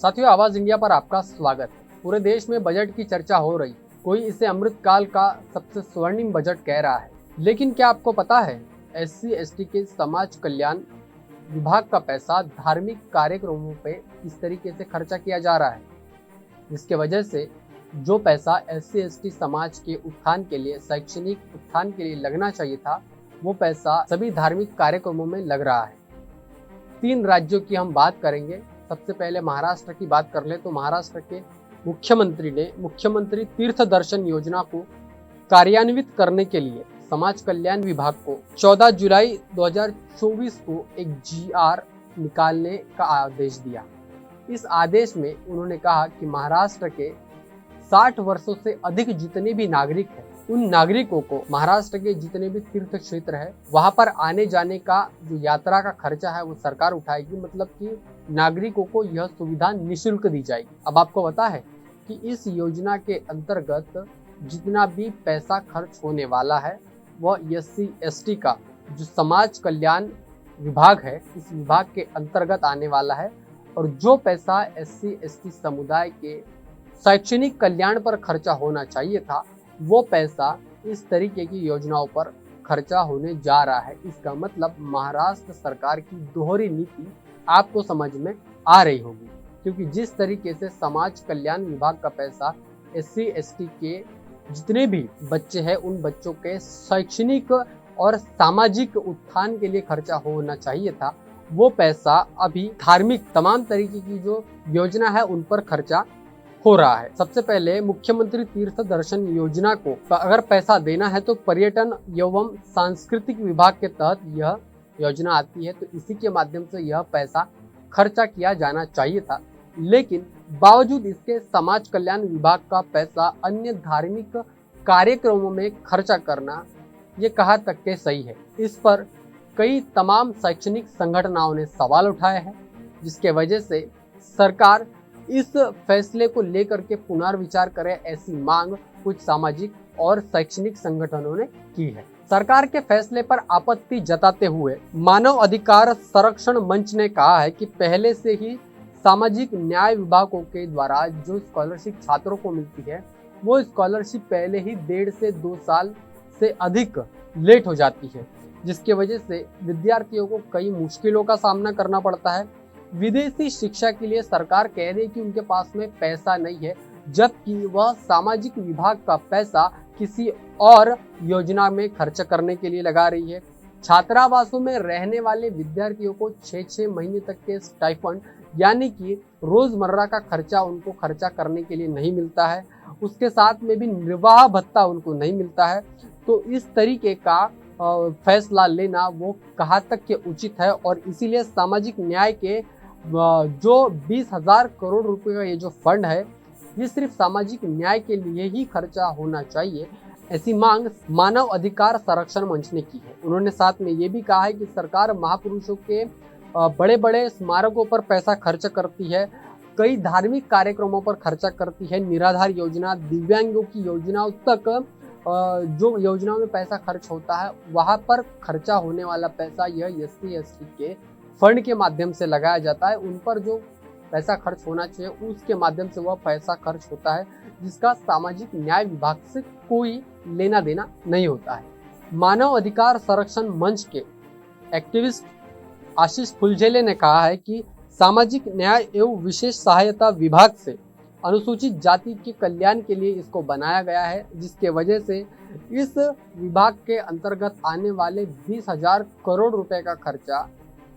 साथियों, आवाज इंडिया पर आपका स्वागत है। पूरे देश में बजट की चर्चा हो रही। कोई इसे अमृतकाल का सबसे स्वर्णिम बजट कह रहा है। लेकिन क्या आपको पता है, SC/ST के समाज कल्याण विभाग का पैसा धार्मिक कार्यक्रमों पे इस तरीके से खर्चा किया जा रहा है, जिसके वजह से जो पैसा SC/ST समाज के उत्थान के लिए, शैक्षणिक उत्थान के लिए लगना चाहिए था, वो पैसा सभी धार्मिक कार्यक्रमों में लग रहा है। 3 राज्यों की हम बात करेंगे। सबसे पहले महाराष्ट्र की बात कर ले तो महाराष्ट्र के मुख्यमंत्री ने मुख्यमंत्री तीर्थ दर्शन योजना को कार्यान्वित करने के लिए समाज कल्याण विभाग को 14 जुलाई 2024 को एक GR निकालने का आदेश दिया। इस आदेश में उन्होंने कहा कि महाराष्ट्र के 60 वर्षों से अधिक जितने भी नागरिक हैं, उन नागरिकों को महाराष्ट्र के जितने भी तीर्थ क्षेत्र है, वहां पर आने जाने का जो यात्रा का खर्चा है वो सरकार उठाएगी। मतलब कि नागरिकों को यह सुविधा निःशुल्क दी जाएगी। अब आपको पता है कि इस योजना के अंतर्गत जितना भी पैसा खर्च होने वाला है वह SC/ST का जो समाज कल्याण विभाग है, इस विभाग के अंतर्गत आने वाला है। और जो पैसा SC/ST समुदाय के शैक्षणिक कल्याण पर खर्चा होना चाहिए था, वो पैसा इस तरीके की योजनाओं पर खर्चा होने जा रहा है। इसका मतलब महाराष्ट्र सरकार की दोहरी नीति आपको समझ में आ रही होगी, क्योंकि जिस तरीके से समाज कल्याण विभाग का पैसा SC/ST के जितने भी बच्चे हैं, उन बच्चों के शैक्षणिक और सामाजिक उत्थान के लिए खर्चा होना चाहिए था, वो पैसा अभी धार्मिक तमाम तरीके की जो योजना है उन पर खर्चा हो रहा है। सबसे पहले मुख्यमंत्री तीर्थ दर्शन योजना को अगर पैसा देना है तो पर्यटन एवं सांस्कृतिक विभाग के तहत यह योजना आती है, तो इसी के माध्यम से यह पैसा खर्चा किया जाना चाहिए था। लेकिन बावजूद इसके समाज कल्याण विभाग का पैसा अन्य धार्मिक कार्यक्रमों में खर्चा करना ये कहाँ तक के सही है। इस पर कई तमाम शैक्षणिक संगठनों ने सवाल उठाए हैं, जिसके वजह से सरकार इस फैसले को लेकर के पुनर्विचार करे, ऐसी मांग कुछ सामाजिक और शैक्षणिक संगठनों ने की है। सरकार के फैसले पर आपत्ति जताते हुए मानव अधिकार संरक्षण मंच ने कहा है कि पहले से ही सामाजिक न्याय विभागों के द्वारा जो स्कॉलरशिप छात्रों को मिलती है, वो स्कॉलरशिप पहले ही 1.5 से 2 साल से अधिक लेट हो जाती है, जिसके वजह से विद्यार्थियों को कई मुश्किलों का सामना करना पड़ता है। विदेशी शिक्षा के लिए सरकार कह रही है कि उनके पास में पैसा नहीं है, जबकि वह सामाजिक विभाग का पैसा किसी और योजना में खर्च करने के लिए लगा रही है। छात्रावासों में रहने वाले विद्यार्थियों को 6-6 महीने तक के स्टाइफंड यानी कि रोजमर्रा का खर्चा उनको खर्चा करने के लिए नहीं मिलता है। उसके साथ में भी निर्वाह भत्ता उनको नहीं मिलता है। तो इस तरीके का फैसला लेना वो कहाँ तक के उचित है, और इसीलिए सामाजिक न्याय के जो 20,000 करोड़ रुपए का ये जो फंड है, ये सिर्फ सामाजिक न्याय के लिए ही खर्चा होना चाहिए, ऐसी मांग मानव अधिकार संरक्षण मंच ने की है। उन्होंने साथ में ये भी कहा है कि सरकार महापुरुषों के बड़े बड़े स्मारकों पर पैसा खर्च करती है, कई धार्मिक कार्यक्रमों पर खर्चा करती है, निराधार योजना, दिव्यांगों की योजनाओं तक जो योजनाओं में पैसा खर्च होता है, वहां पर खर्चा होने वाला पैसा यह SC/ST के फंड के माध्यम से लगाया जाता है। उन पर जो पैसा खर्च होना चाहिए उसके माध्यम से वह पैसा खर्च होता है, जिसका सामाजिक न्याय विभाग से कोई लेना देना नहीं होता है। मानव अधिकार संरक्षण मंच के एक्टिविस्ट आशीष फुलझेले ने कहा है कि सामाजिक न्याय एवं विशेष सहायता विभाग से अनुसूचित जाति के कल्याण के लिए इसको बनाया गया है, जिसके वजह से इस विभाग के अंतर्गत आने वाले 20,000 करोड़ रुपए का खर्चा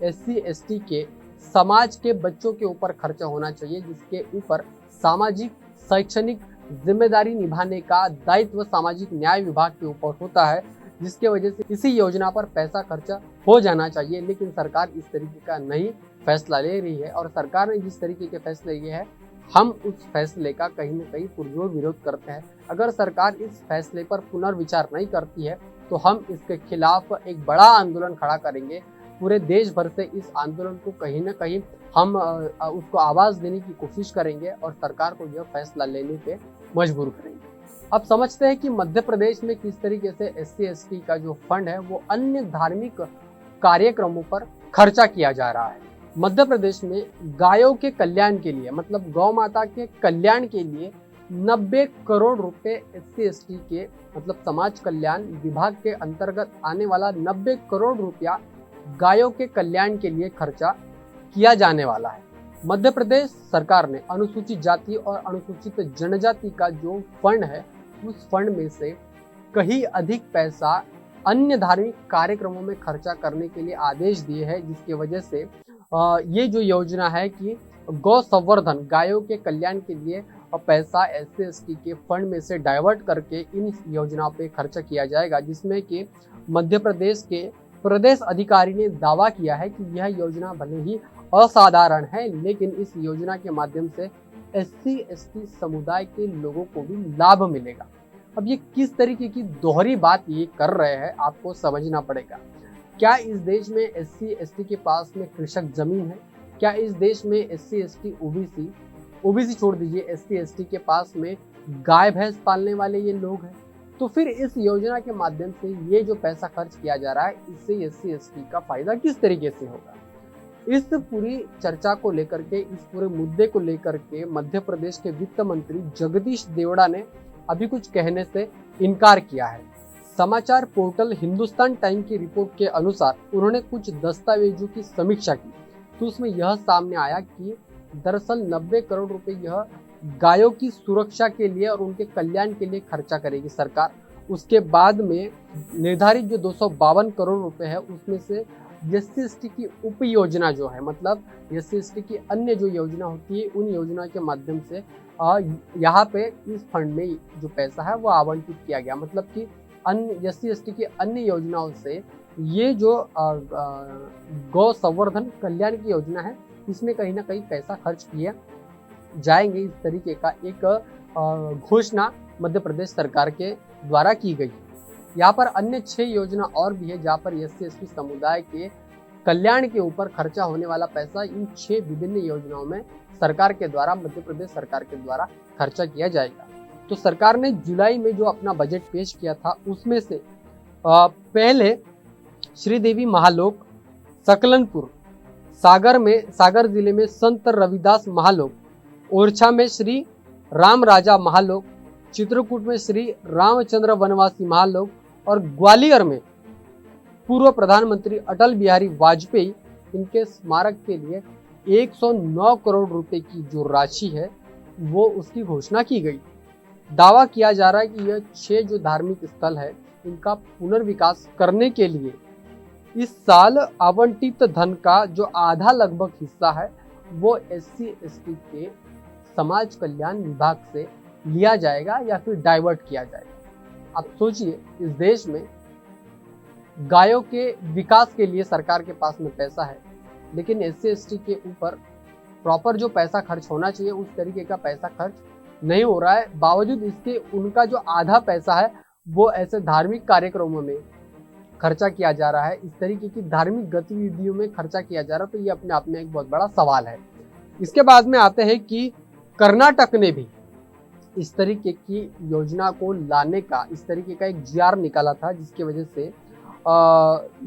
SC/ST के समाज के बच्चों के ऊपर खर्चा होना चाहिए, जिसके ऊपर सामाजिक शैक्षणिक जिम्मेदारी निभाने का दायित्व सामाजिक न्याय विभाग के ऊपर होता है, जिसके वजह से इसी योजना पर पैसा खर्चा हो जाना चाहिए। लेकिन सरकार इस तरीके का नहीं फैसला ले रही है, और सरकार ने जिस तरीके के फैसले लिए हैं, हम उस फैसले का कहीं न कहीं पुरजोर विरोध करते हैं। अगर सरकार इस फैसले पर पुनर्विचार नहीं करती है तो हम इसके खिलाफ एक बड़ा आंदोलन खड़ा करेंगे। पूरे देश भर से इस आंदोलन को कहीं न कहीं हम उसको आवाज देने की कोशिश करेंगे और सरकार को यह फैसला लेने पे मजबूर करेंगे। अब समझते हैं कि मध्य प्रदेश में किस तरीके से SC/ST का जो फंड है वो अन्य धार्मिक कार्यक्रमों पर खर्चा किया जा रहा है। मध्य प्रदेश में गायों के कल्याण के लिए, मतलब गौ माता के कल्याण के लिए 90 करोड़ रुपए SC/ST के, मतलब समाज कल्याण विभाग के अंतर्गत आने वाला 90 करोड़ रुपया गायों के कल्याण के लिए खर्चा किया जाने वाला है। मध्य प्रदेश सरकार ने अनुसूचित जाति और अनुसूचित जनजाति का जो फंड है, उस फंड में से कहीं अधिक पैसा अन्य धार्मिक कार्यक्रमों में खर्चा करने के लिए आदेश दिए हैं, जिसकी वजह से ये जो योजना है कि गौ संवर्धन, गायों के कल्याण के लिए पैसा SC/ST के फंड में से डाइवर्ट करके इन योजनाओं पे खर्चा किया जाएगा, जिसमें कि मध्य प्रदेश के प्रदेश अधिकारी ने दावा किया है कि यह योजना भले ही असाधारण है, लेकिन इस योजना के माध्यम से SC/ST समुदाय के लोगों को भी लाभ मिलेगा। अब ये किस तरीके की दोहरी बात ये कर रहे हैं, आपको समझना पड़ेगा। क्या इस देश में SC/ST के पास में कृषक जमीन है? क्या इस देश में SC/ST OBC छोड़ दीजिए, SC/ST के पास में गाय भैंस पालने वाले ये लोग हैं? तो फिर इस योजना के माध्यम से ये जो पैसा खर्च किया जा रहा है, इससे SC/ST का फायदा किस तरीके से होगा? इस पूरी चर्चा को लेकर के, इस पूरे मुद्दे को लेकर के मध्य प्रदेश के वित्त मंत्री जगदीश देवड़ा ने अभी कुछ कहने से इनकार किया है। समाचार पोर्टल हिंदुस्तान टाइम की रिपोर्ट के अनुसार उन्होंने कुछ दस्तावेजों की समीक्षा की, तो उसमें यह सामने आया कि दरअसल 90 करोड़ रुपए यह गायों की सुरक्षा के लिए और उनके कल्याण के लिए खर्चा करेगी सरकार। उसके बाद में निर्धारित जो 252 करोड़ रुपए है, उसमें से SC/ST की उप योजना जो है, मतलब SC/ST की अन्य जो योजना होती है, उन योजना के माध्यम से यहाँ पे इस फंड में जो पैसा है वो आवंटित किया गया। मतलब कि अन्य SC/ST की अन्य योजनाओं से ये जो गौ संवर्धन कल्याण की योजना है, इसमें कहीं ना कहीं पैसा खर्च किया जाएंगे। इस तरीके का एक घोषणा मध्य प्रदेश सरकार के द्वारा की गई। यहाँ पर अन्य 6 योजना और भी है, जहाँ पर SC/ST समुदाय के कल्याण के ऊपर खर्चा होने वाला पैसा इन 6 विभिन्न योजनाओं में सरकार के द्वारा, मध्य प्रदेश सरकार के द्वारा खर्चा किया जाएगा। तो सरकार ने जुलाई में जो अपना बजट पेश किया था, उसमें से पहले श्रीदेवी महालोक, सकलनपुर, सागर जिले में संत रविदास महालोक, ओरछा में श्री राम राजा महालोक, चित्रकूट में श्री रामचंद्र वनवासी महालोक और ग्वालियर में पूर्व प्रधानमंत्री अटल बिहारी वाजपेयी, इनके स्मारक के लिए 109 करोड़ रुपए की जो राशि है वो उसकी घोषणा की गई। दावा किया जा रहा है कि यह 6 जो धार्मिक स्थल है, इनका पुनर्विकास करने के लिए इस साल आवंटित धन का जो आधा लगभग हिस्सा है वो SC/ST के समाज कल्याण विभाग से लिया जाएगा या फिर डाइवर्ट किया जाएगा। आप सोचिए, इस देश में गायों के विकास के लिए सरकार के पास में पैसा है, लेकिन SC/ST के ऊपर प्रॉपर जो पैसा खर्च होना चाहिए उस तरीके का पैसा खर्च नहीं हो रहा है। बावजूद इसके उनका जो आधा पैसा है वो ऐसे धार्मिक कार्यक्रमों में खर्चा किया जा रहा है, इस तरीके की धार्मिक गतिविधियों में खर्चा किया जा रहा है। तो ये अपने आप में एक बहुत बड़ा सवाल है। इसके बाद में आते हैं कि कर्नाटक ने भी इस तरीके की योजना को लाने का, इस तरीके का एक GR निकाला था, जिसकी वजह से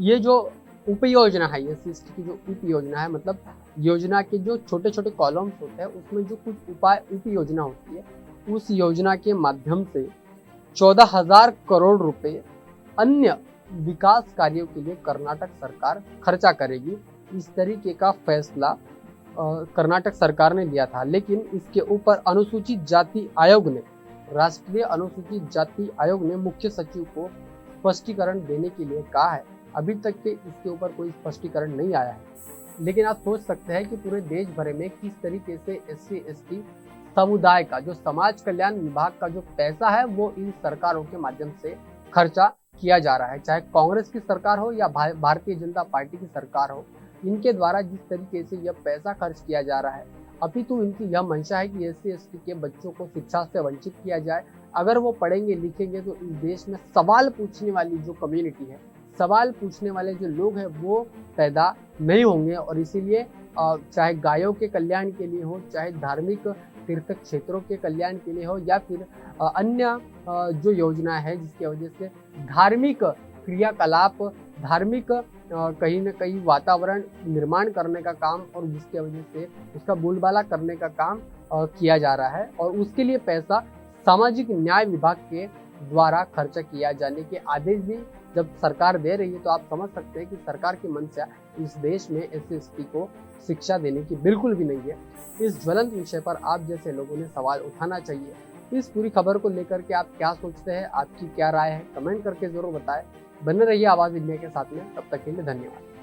ये जो उप योजना है, SC/ST की जो उप योजना है, मतलब योजना के जो छोटे छोटे कॉलम्स होते हैं, उसमें जो कुछ उप योजना होती है, उस योजना के माध्यम से 14,000 करोड़ रुपए अन्य विकास कार्यों के लिए कर्नाटक सरकार खर्चा करेगी। इस तरीके का फैसला कर्नाटक सरकार ने लिया था, लेकिन इसके ऊपर अनुसूचित जाति आयोग ने, राष्ट्रीय अनुसूचित जाति आयोग ने मुख्य सचिव को स्पष्टीकरण देने के लिए कहा है। अभी तक के इसके ऊपर कोई स्पष्टीकरण नहीं आया है, लेकिन आप सोच सकते हैं कि पूरे देश भर में किस तरीके से SC/ST समुदाय का जो समाज कल्याण विभाग का जो पैसा है वो इन सरकारों के माध्यम से खर्चा किया जा रहा है। चाहे कांग्रेस की सरकार हो या भारतीय जनता पार्टी की सरकार हो, इनके द्वारा जिस तरीके से यह पैसा खर्च किया जा रहा है, अभी तो इनकी यह मंशा है कि SC/ST के बच्चों को शिक्षा से वंचित किया जाए। अगर वो पढ़ेंगे लिखेंगे तो इस देश में सवाल पूछने वाली जो कम्युनिटी है, सवाल पूछने वाले जो लोग हैं वो पैदा नहीं होंगे। और इसीलिए चाहे गायों के कल्याण के लिए हो, चाहे धार्मिक तीर्थ क्षेत्रों के कल्याण के लिए हो, या फिर अन्य जो योजना है जिसकी वजह से धार्मिक क्रियाकलाप, धार्मिक कहीं न कहीं वातावरण निर्माण करने का काम और जिसकी वजह से उसका बोलबाला करने का काम किया जा रहा है और उसके लिए पैसा सामाजिक न्याय विभाग के द्वारा खर्चा किया जाने के आदेश भी जब सरकार दे रही है, तो आप समझ सकते हैं कि सरकार की मंशा इस देश में SC/ST को शिक्षा देने की बिल्कुल भी नहीं है। इस ज्वलंत विषय पर आप जैसे लोगों ने सवाल उठाना चाहिए। इस पूरी खबर को लेकर के आप क्या सोचते हैं, आपकी क्या राय है, कमेंट करके जरूर बताएं। बने रहिए आवाज इंडिया के साथ में, तब तक के लिए धन्यवाद।